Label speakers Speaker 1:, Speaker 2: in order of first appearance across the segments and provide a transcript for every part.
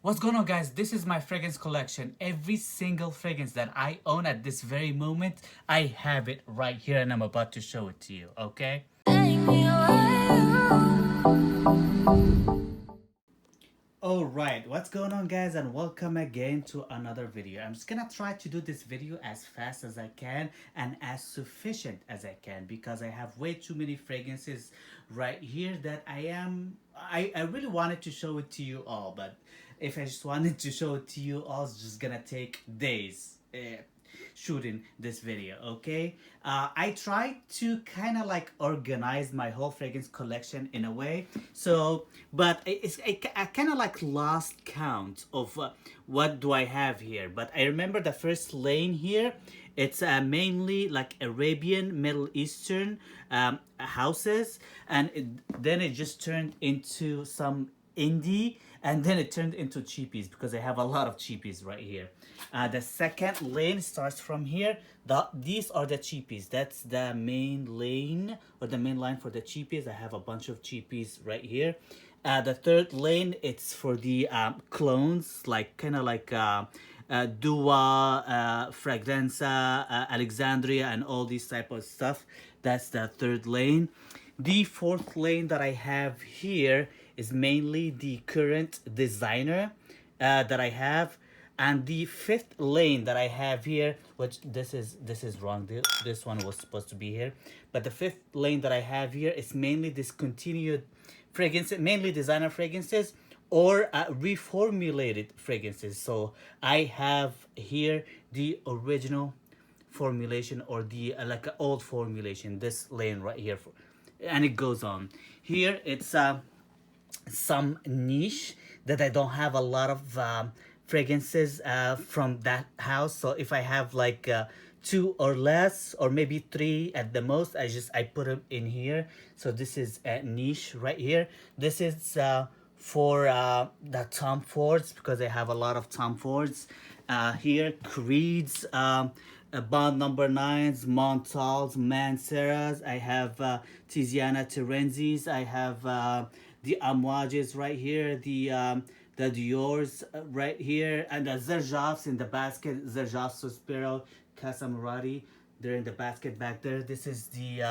Speaker 1: What's going on, guys? This is my fragrance collection. Every single fragrance that I own at this very moment, I have it right here and I'm about to show it to you, okay? Alright, what's going on, guys, and welcome again to another video. I'm just gonna try to do this video as fast as I can and as sufficient as I can because I have way too many fragrances right here that I really wanted to show it to you all, but if I just wanted to show it to you all, it's just gonna take days. Shooting this video, okay? I tried to kind of like organize my whole fragrance collection in a way, so but I kind of like lost count of what do I have here. But I remember the first lane here, it's mainly like Arabian, Middle Eastern houses, and then it just turned into some indie, and then it turned into cheapies because I have a lot of cheapies right here. The second lane starts from here. These are the cheapies. That's the main lane or the main line for the cheapies. I have a bunch of cheapies right here. The third lane, it's for the clones, like kind of like Dua, Fragranza, Alexandria, and all these type of stuff. That's the third lane. The fourth lane that I have here is mainly the current designer that I have, and the fifth lane that I have here, which this is wrong. This one was supposed to be here, but the fifth lane that I have here is mainly discontinued fragrances, mainly designer fragrances or reformulated fragrances. So I have here the original formulation or the like an old formulation, this lane right here, and it goes on. Here it's some niche that I don't have a lot of fragrances from that house. So if I have like two or less, or maybe three at the most, I put them in here. So this is a niche right here. This is for the Tom Fords because I have a lot of Tom Fords here. Creeds, Bond number 9s, Montals, Manceras. I have Tiziana Terenzis. I have the Amouages right here, the Dior's right here, and the Zerjafs in the basket, Zerjaf Suspiro, Casa Murati, they're in the basket back there. This is the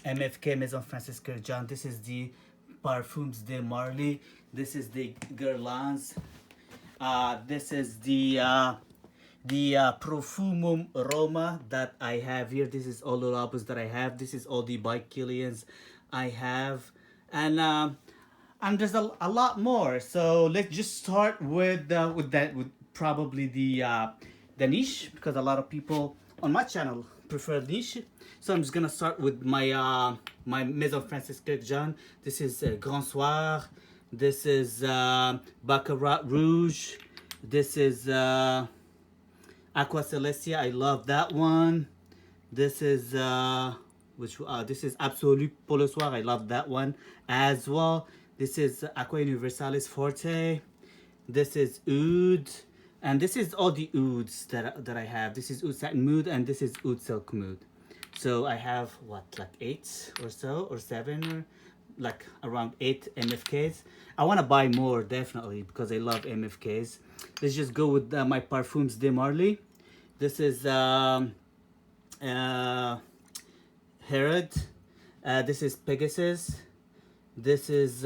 Speaker 1: MFK Maison Francis Kurkdjian. This is the Parfums de Marly. This is the Guerlain's. This is the Profumum Roma that I have here. This is all the labels that I have. This is all the by Kilians I have, and there's a lot more. So let's just start with probably the niche, because a lot of people on my channel prefer niche. So I'm just gonna start with my my Maison Francis Kurkdjian. This is Grand Soir. This is Baccarat Rouge. This is Aqua Celestia. I love that one. This is this is Absolute Pour le Soir. I love that one as well. This is Aqua Universalis Forte. This is Oud, and this is all the Ouds that I have. This is Oud Satin Mood, and this is Oud Silk Mood. So I have what, like 8 or so, or 7, or like around 8 MFKs. I want to buy more definitely because I love MFKs. Let's just go with my Parfums de Marly. This is Herod. This is Pegasus. This is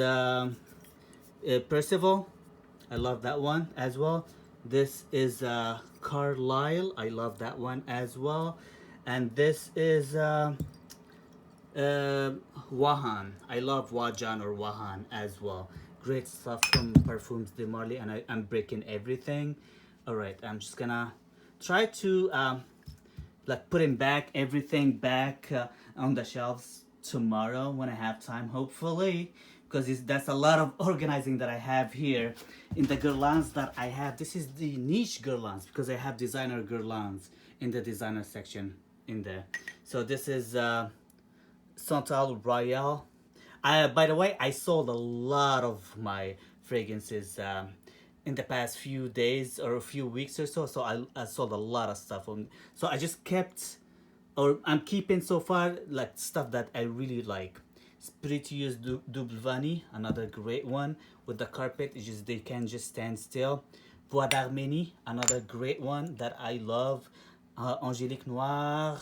Speaker 1: Percival. I love that one as well. This is Carlisle. I love that one as well. And this is Wahan. I love Wajan or Wahan as well. Great stuff from Parfums de Marly, and I'm breaking everything. All right, I'm just gonna try to like putting back everything back on the shelves tomorrow when I have time, hopefully, because that's a lot of organizing that I have here. In the Guerlains that I have, this is the niche Guerlains because I have designer Guerlains in the designer section in there. So this is Santal Royal. By the way, I sold a lot of my fragrances in the past few days or a few weeks or so. So I sold a lot of stuff. So I just kept, or I'm keeping so far, like stuff that I really like. Spirituous Double Vanille, another great one. With the carpet, it's just they can just stand still. Bois d'Arménie, another great one that I love. Angélique Noire.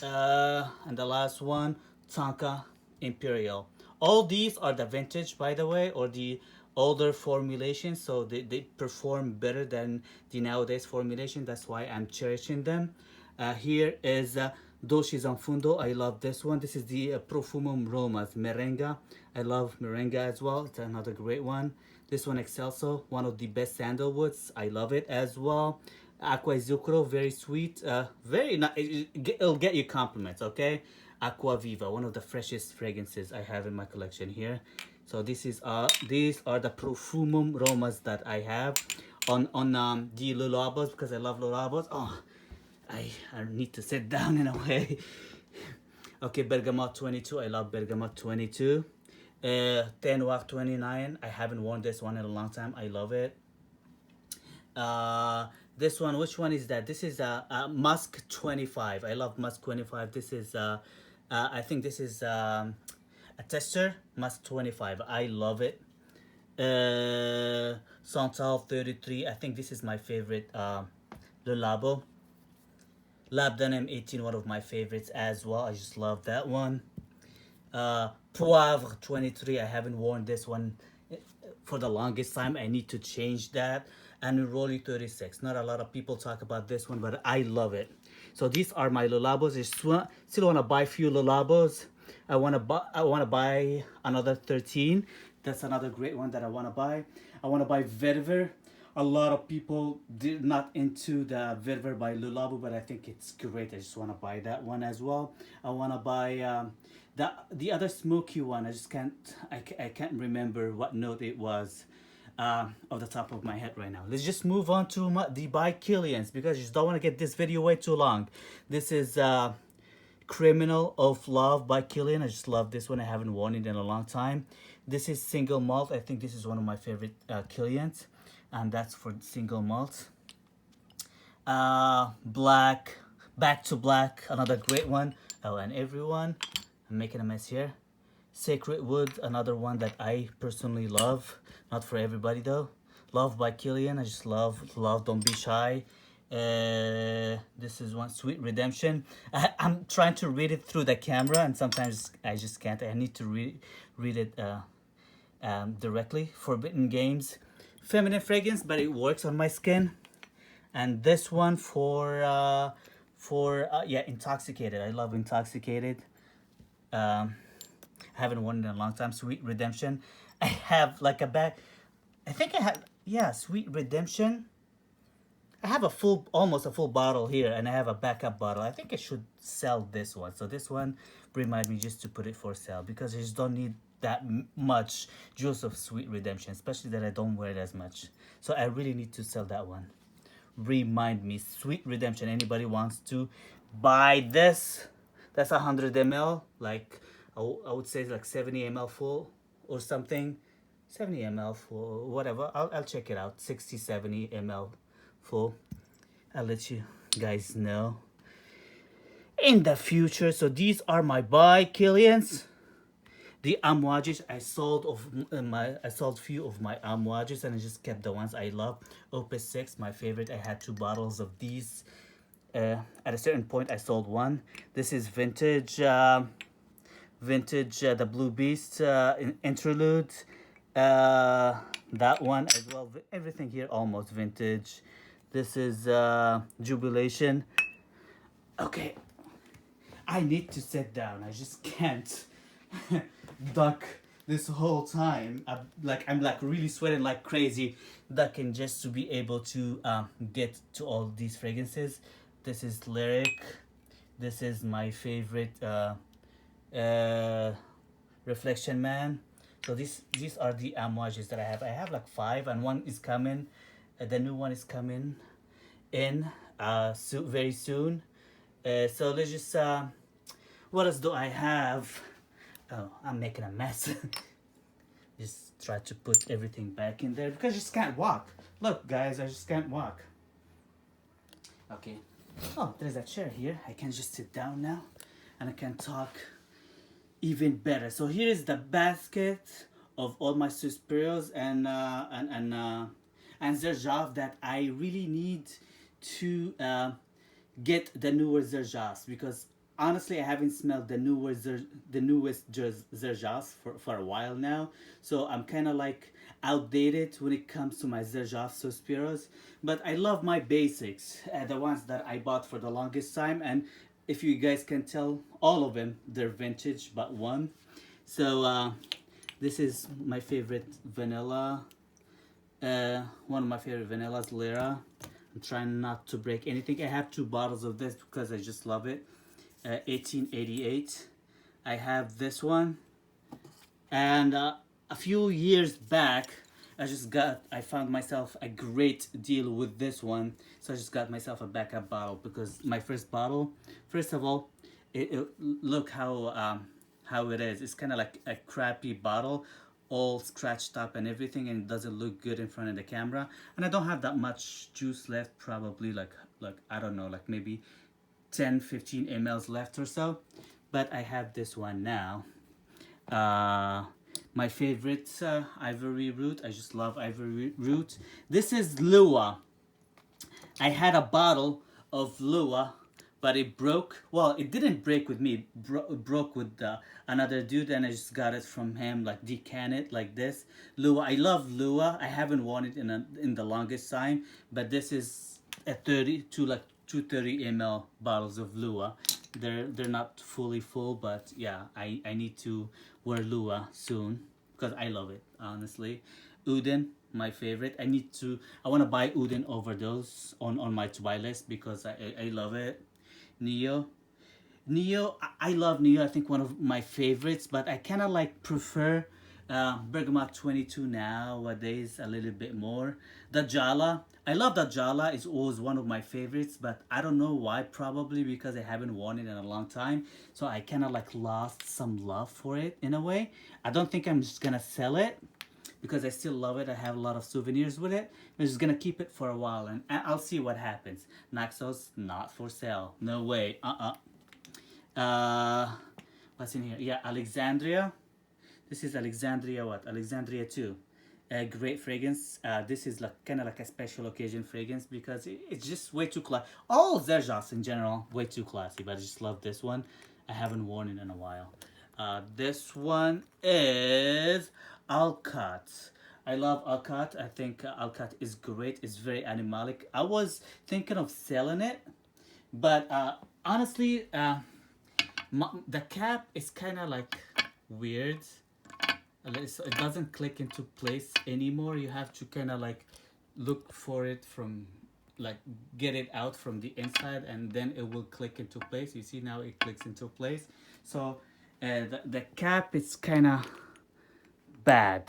Speaker 1: And the last one, Tonka Imperial. All these are the vintage, by the way, or the older formulation, so they perform better than the nowadays formulation. That's why I'm cherishing them. Here is Dolce Zanfundo. I love this one. This is the Profumum Romas Merenga. I love Merenga as well. It's another great one. This one, Excelso, one of the best sandalwoods. I love it as well. Aqua Zucro, very sweet. Very nice. It'll get you compliments, okay? Aqua Viva, one of the freshest fragrances I have in my collection here. So these are the Profumum Romas that I have on the Le Labo, because I love Le Labo. Oh, I need to sit down in a way. Okay, Bergamot 22. I love Bergamot 22. Thé Noir 29. I haven't worn this one in a long time. I love it. This one, which one is that? This is Musk 25. I love Musk 25. This is I think this is a tester, Musk 25. I love it. Santal 33. I think this is my favorite. Le Labo. Lab Denim 18, one of my favorites as well. I just love that one. Poivre 23. I haven't worn this one for the longest time. I need to change that. And Rolly 36. Not a lot of people talk about this one, but I love it. So these are my Le Labos. I still want to buy a few Le Labos. I want to buy another 13. That's another great one that I want to buy. I want to buy Verver. A lot of people did not into the Verver by Le Labo, but I think it's great. I just want to buy that one as well. I want to buy the other smoky one. I can't remember what note it was off the top of my head right now. Let's just move on to the By Kilians, because I just don't want to get this video way too long. This is Criminal of Love by Kilian. I just love this one. I haven't worn it in a long time. This is single malt. I think this is one of my favorite Kilians, and that's for single malt. Black, Back to Black, another great one. Oh, and everyone, I'm making a mess here. Sacred Wood, another one that I personally love. Not for everybody though. Love by Kilian. I just love. Don't Be Shy. This is one, Sweet Redemption. I'm trying to read it through the camera, and sometimes I just can't. I need to read it directly. Forbidden Games, feminine fragrance, but it works on my skin. And this one for yeah, Intoxicated. I love Intoxicated. I haven't worn it in a long time. Sweet Redemption. I have like a bag. I think I have, yeah, Sweet Redemption. I have almost a full bottle here, and I have a backup bottle. I think I should sell this one. So this one remind me just to put it for sale, because I just don't need that much juice of Sweet Redemption, especially that I don't wear it as much. So I really need to sell that one. Remind me, Sweet Redemption. Anybody wants to buy this? That's 100 ml. Like I would say like 70 ml full or something. 70 ml full, whatever. I'll check it out. 60, 70 ml full. I'll let you guys know in the future. So these are my By Kilians. The Amouages, I sold few of my Amouages, and I just kept the ones I love. Opus 6, my favorite. I had 2 bottles of these. At a certain point, I sold one. This is vintage. The Blue Beast interlude. That one as well. Everything here almost vintage. This is Jubilation. Okay, I need to sit down. I just can't duck this whole time. I'm like really sweating like crazy, ducking just to be able to get to all these fragrances. This is Lyric. This is my favorite Reflection Man. So these are the Amouages that I have. I have like 5, and one is coming. The new one is coming in very soon. So let's just what else do I have? Oh, I'm making a mess. Just try to put everything back in there, because I just can't walk. Look guys, I just can't walk. Okay. Oh, there's a chair here. I can just sit down now, and I can talk even better. So here is the basket of all my Suspirios and Zerjaf that I really need to get the newer Zerjas, because honestly I haven't smelled the newest Zerjas for a while now. So I'm kind of like outdated when it comes to my Zerjas Suspiros. But I love my basics, the ones that I bought for the longest time. And if you guys can tell, all of them, they're vintage but one. So this is my favorite vanilla. One of my favorite vanillas, Lyra. I'm trying not to break anything. I have 2 bottles of this because I just love it. 1888. I have this one. And a few years back, I found myself a great deal with this one. So I just got myself a backup bottle, because my first bottle, first of all, look how it is. It's kind of like a crappy bottle, all scratched up and everything, and it doesn't look good in front of the camera. And I don't have that much juice left, probably like I don't know, like maybe 10-15 mLs left or so. But I have this one now. My favorite ivory root. I just love ivory root. This is Lua. I had a bottle of Lua, but it broke. Well, it didn't break with me. It broke with another dude, and I just got it from him, like decan it like this. Lua. I love Lua. I haven't worn it in the longest time, but this is a 230 ml bottles of Lua. They're not fully full, but yeah, I need to wear Lua soon because I love it, honestly. Uden, my favorite. I want to buy Uden over those on my to buy list because I love it. Neo. I love Neo. I think one of my favorites, but I kind of like prefer Bergamot 22 nowadays a little bit more. The Jala, I love the Jala. It's always one of my favorites, but I don't know why. Probably because I haven't worn it in a long time, so I kind of like lost some love for it in a way. I don't think I'm just gonna sell it because I still love it. I have a lot of souvenirs with it. I'm just gonna keep it for a while, and I'll see what happens. Naxos not for sale. No way. What's in here? Yeah, Alexandria. This is Alexandria what? Alexandria 2. A great fragrance. This is like kind of like a special occasion fragrance because it's just way too classy. All Zerjas in general, way too classy, but I just love this one. I haven't worn it in a while. This one is Alcat. I love Alcat. I think Alcat is great. It's very animalic. I was thinking of selling it, but honestly, the cap is kind of like weird. It doesn't click into place anymore. You have to kind of like look for it from, like, get it out from the inside, and then it will click into place. You see now it clicks into place. So the cap is kind of bad,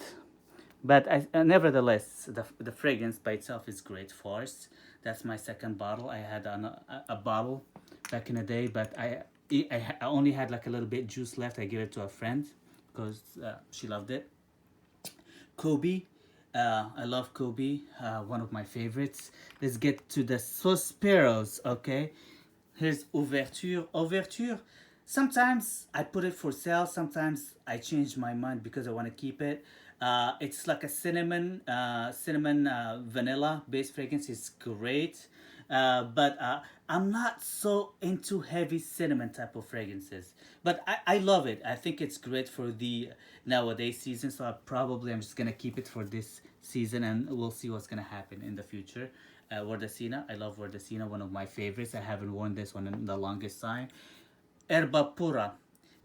Speaker 1: but nevertheless the fragrance by itself is great. Force. That's my second bottle. I had a bottle back in the day, but I only had like a little bit juice left. I gave it to a friend because she loved it. Kobe. I love Kobe. One of my favorites. Let's get to the Suspiros, okay? Here's Ouverture. Ouverture. Sometimes I put it for sale. Sometimes I change my mind because I want to keep it. It's like a cinnamon vanilla based fragrance. It's great. But I'm not so into heavy cinnamon type of fragrances. But I love it. I think it's great for the nowadays season. So I'm just going to keep it for this season, and we'll see what's going to happen in the future. Wardesina. I love Wardesina, one of my favorites. I haven't worn this one in the longest time. Erba Pura.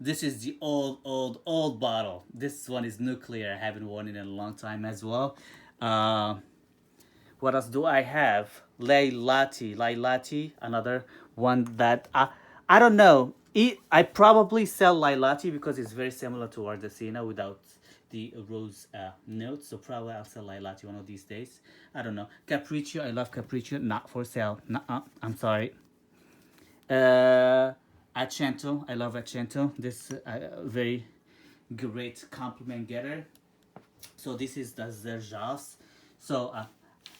Speaker 1: This is the old bottle. This one is nuclear. I haven't worn it in a long time as well. What else do I have? Lailati, another one that I don't know. I probably sell Lailati because it's very similar to Ardesina without the rose notes. So probably I'll sell Lailati one of these days. I don't know. Capriccio, I love Capriccio. Not for sale. Nuh-uh. I'm sorry. Accento, I love Accento. This very great compliment getter. So this is the Zerjas. So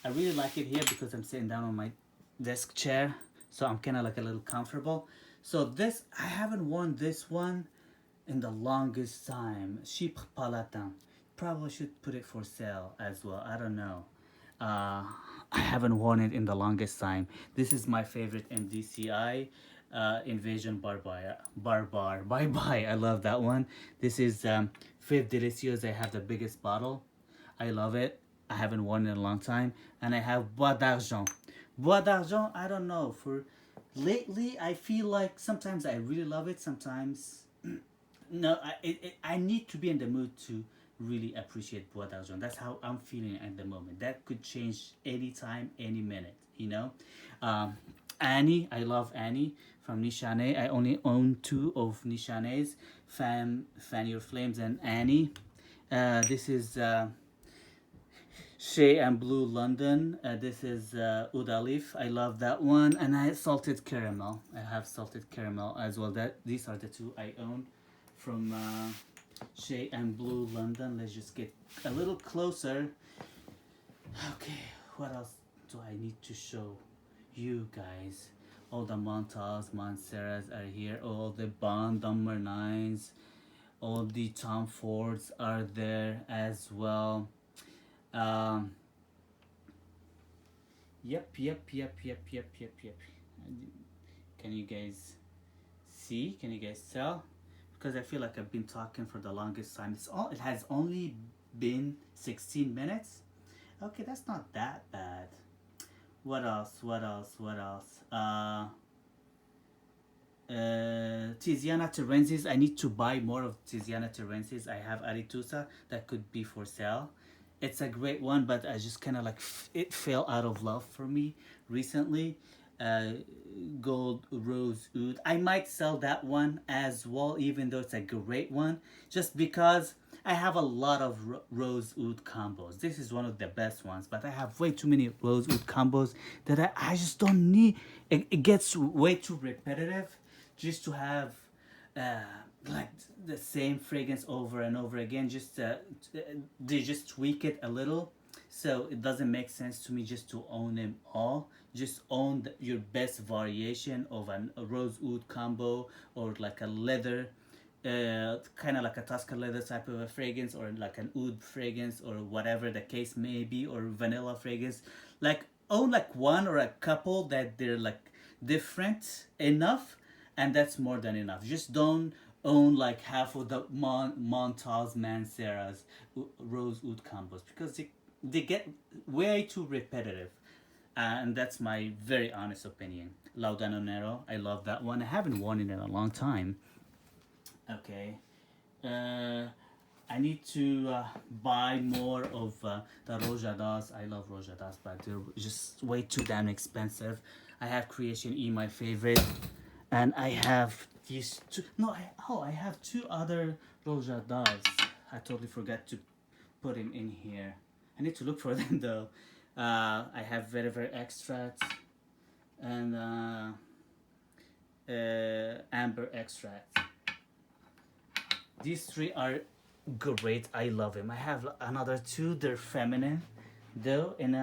Speaker 1: I really like it here because I'm sitting down on my desk chair, so I'm kind of like a little comfortable. So this, I haven't worn this one in the longest time. Chypre Palatin. Probably should put it for sale as well. I don't know. I haven't worn it in the longest time. This is my favorite MDCI. Invasion Barbar. Bye bye. I love that one. This is Fifth Delicious. I have the biggest bottle. I love it. I haven't worn it in a long time. And I have Bois d'Argent. Bois d'Argent, I don't know. For lately, I feel like sometimes I really love it. Sometimes no. I need to be in the mood to really appreciate Bois d'Argent. That's how I'm feeling at the moment. That could change anytime, any minute. You know, Annie. I love Annie from Nishane. I only own two of Nishane's, Fan Your Flames and Annie. This is Shea and Blue London. This is Oud Alif. I love that one. And I salted caramel. I have salted caramel as well. These are the two I own from Shea and Blue London. Let's just get a little closer. Okay, what else do I need to show you guys? All the Montals, Montserrats are here. All the Bond number 9s. All the Tom Fords are there as well. Yep. Can you guys see? Can you guys tell? Because I feel like I've been talking for the longest time. It has only been 16 minutes. Okay, that's not that bad. What else? Tiziana Terensis. I need to buy more of Tiziana Terensis. I have Aretusa that could be for sale. It's a great one, but I just kind of like it fell out of love for me recently. Gold Rose Oud. I might sell that one as well, even though it's a great one, just because I have a lot of Rose Oud combos. This is one of the best ones, but I have way too many Rose Oud combos that I just don't need. It gets way too repetitive just to have like the same fragrance over and over again. Just they just tweak it a little, so it doesn't make sense to me just to own them all. Just own your best variation of a Rose Oud combo, or like a leather, kind of like a Tuscan leather type of a fragrance, or like an oud fragrance, or whatever the case may be, or vanilla fragrance. Like own like one or a couple that they're like different enough, and that's more than enough. Just don't own like half of the Montals, Mancera's, Rose Oud combos, because they get way too repetitive. And that's my very honest opinion. Laudano Nero, I love that one. I haven't worn it in a long time. Okay. I need to buy more of the Rojadas. I love Rojadas, but they're just way too damn expensive. I have Creation E, my favorite. And I have these two. No, I have two other Rojadas. I totally forgot to put them in here. I need to look for them though. I have Vetiver extract and amber extract. These three are great. I love them. I have another two. They're feminine, though. In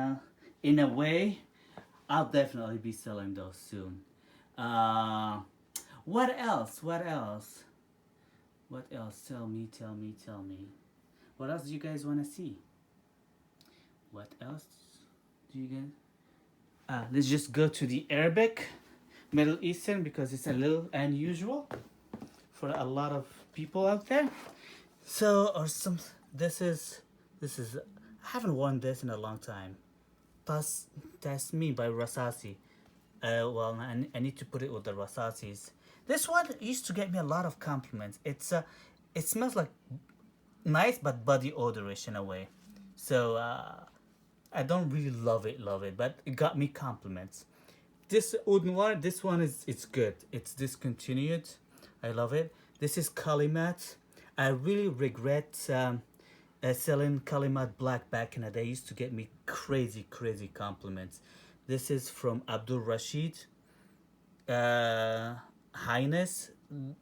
Speaker 1: a way, I'll definitely be selling those soon. What else? Tell me. What else do you guys want to see? What else do you guys? Let's just go to the Arabic, Middle Eastern, because it's a little unusual for a lot of people out there. So, this is, I haven't worn this in a long time. That's me by Rasasi. Well, I need to put it with the Rasasis. This one used to get me a lot of compliments. It smells like nice but body odorish in a way. So I don't really love it, but it got me compliments. This Oud Noir, this one it's good. It's discontinued. I love it. This is Kalimat. I really regret selling Kalimat Black back in the day. It used to get me crazy compliments. This is from Abdul Rashid. Highness.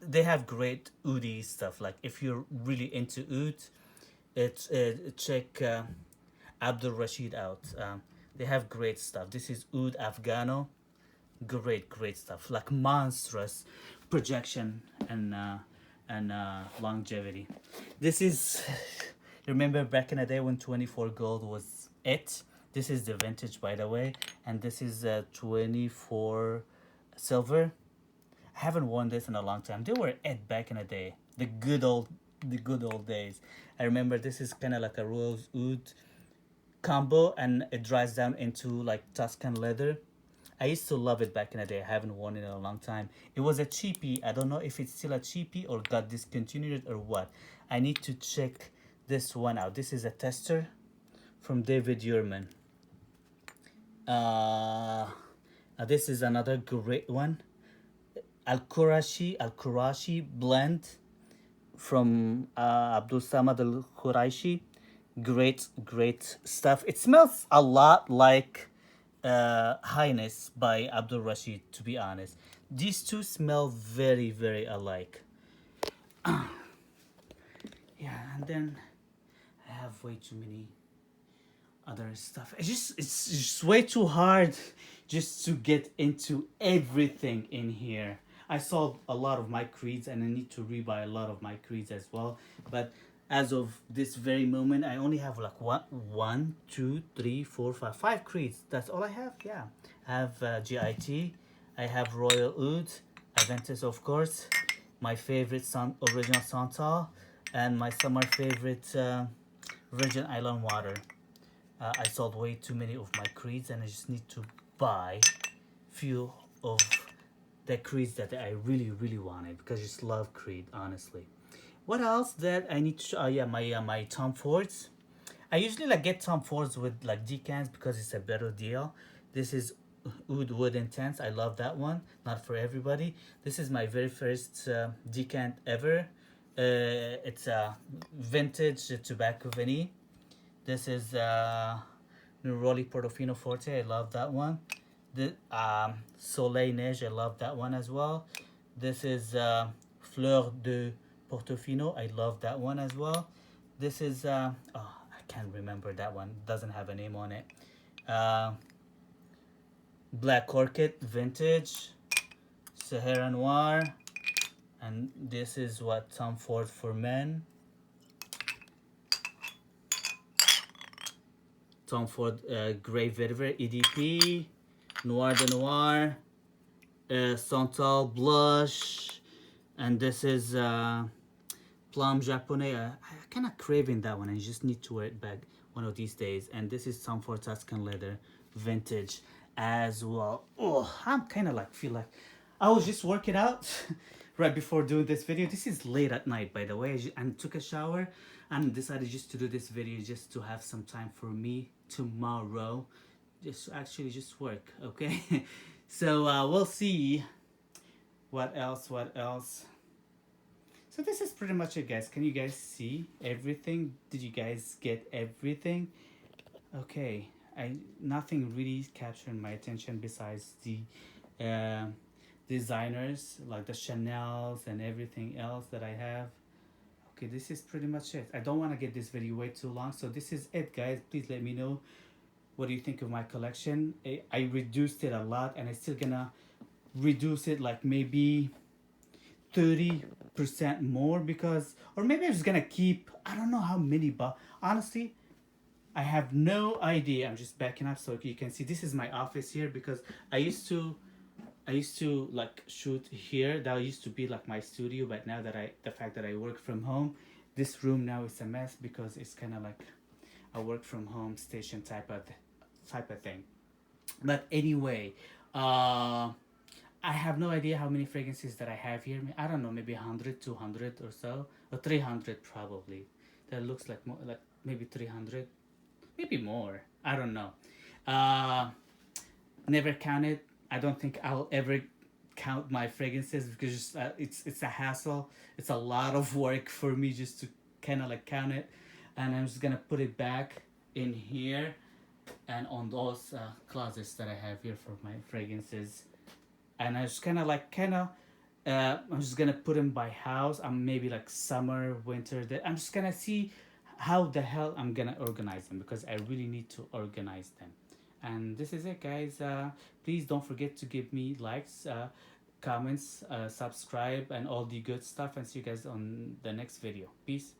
Speaker 1: They have great oudi stuff. Like if you're really into oud, check Abdul Rashid out. They have great stuff. This is Oud Afghano. Great stuff. Like monstrous projection and and longevity. This is, remember back in the day when 24 gold was it? This is the vintage, by the way, and this is 24 silver. I haven't worn this in a long time. They were it back in the day, the good old days. I remember this is kind of like a rose oud combo, and it dries down into like Tuscan leather. I used to love it back in the day. I haven't worn it in a long time. It was a cheapie. I don't know if it's still a cheapie or got discontinued or what. I need to check this one out. This is a tester from David Yurman. This is another great one. Al Qurashi blend from Abdul Samad Al Quraishi. Great stuff. It smells a lot like Highness by Abdul Rashid, to be honest. These two smell very alike. Yeah, and then I have way too many other stuff. It's just way too hard just to get into everything in here. I sold a lot of my creeds and I need to rebuy a lot of my creeds as well. But as of this very moment, I only have like one, two, three, four, five creeds. That's all I have. Yeah, I have GIT. I have Royal Oud, Aventus of course, my favorite original Santal, and my summer favorite Virgin Island Water. I sold way too many of my creeds and I just need to buy few of the creeds that I really wanted because I just love Creed, honestly. What else that I need to show? Yeah, my Tom Fords. I usually like get Tom Fords with like decants because it's a better deal. This is Oud Wood Intense. I love that one. Not for everybody. This is my very first decant ever. It's a vintage tobacco Vinny. This is Neroli Portofino Forte. I love that one. The Soleil Neige. I love that one as well. This is Fleur de Portofino. I love that one as well. This is oh, I can't remember that one. Doesn't have a name on it. Black Orchid Vintage, Sahara Noir, and this is what Tom Ford for Men. Tom Ford Grey Vetiver EDP, Noir de Noir, Santal Blush, and this is Plum Japonais. I kind of craving that one. I just need to wear it back one of these days. And this is Tom Ford Tuscan Leather Vintage as well. Oh, I'm kind of like feel like I was just working out right before doing this video. This is late at night, by the way. I took a shower and decided just to do this video just to have some time for me tomorrow. Just actually just work, okay? So we'll see what else. So this is pretty much it, guys. Can you guys see everything? Did you guys get everything? Okay, nothing really captured my attention besides the designers, like the Chanel's and everything else that I have. Okay, this is pretty much it. I don't want to get this video way too long, so this is it, guys. Please let me know what do you think of my collection. I reduced it a lot, and I'm still gonna reduce it like maybe 30% more, because, or maybe I'm just gonna keep, I don't know how many, but honestly I have no idea. I'm just backing up so you can see this is my office here, because I used to like shoot here. That used to be like my studio, but now that the fact that I work from home, this room now is a mess because it's kind of like a work from home station type of thing. But anyway, I have no idea how many fragrances that I have here. I don't know, maybe 100, 200 or so, or 300 probably. That looks like more, like maybe 300, maybe more. I don't know. Never counted. I don't think I'll ever count my fragrances because it's a hassle. It's a lot of work for me just to kind of like count it, and I'm just gonna put it back in here and on those closets that I have here for my fragrances. And I just I'm just gonna put them by house. I'm maybe like summer, winter. I'm just gonna see how the hell I'm gonna organize them, because I really need to organize them. And this is it, guys. Please don't forget to give me likes. comments, subscribe, and all the good stuff. And see you guys on the next video. Peace.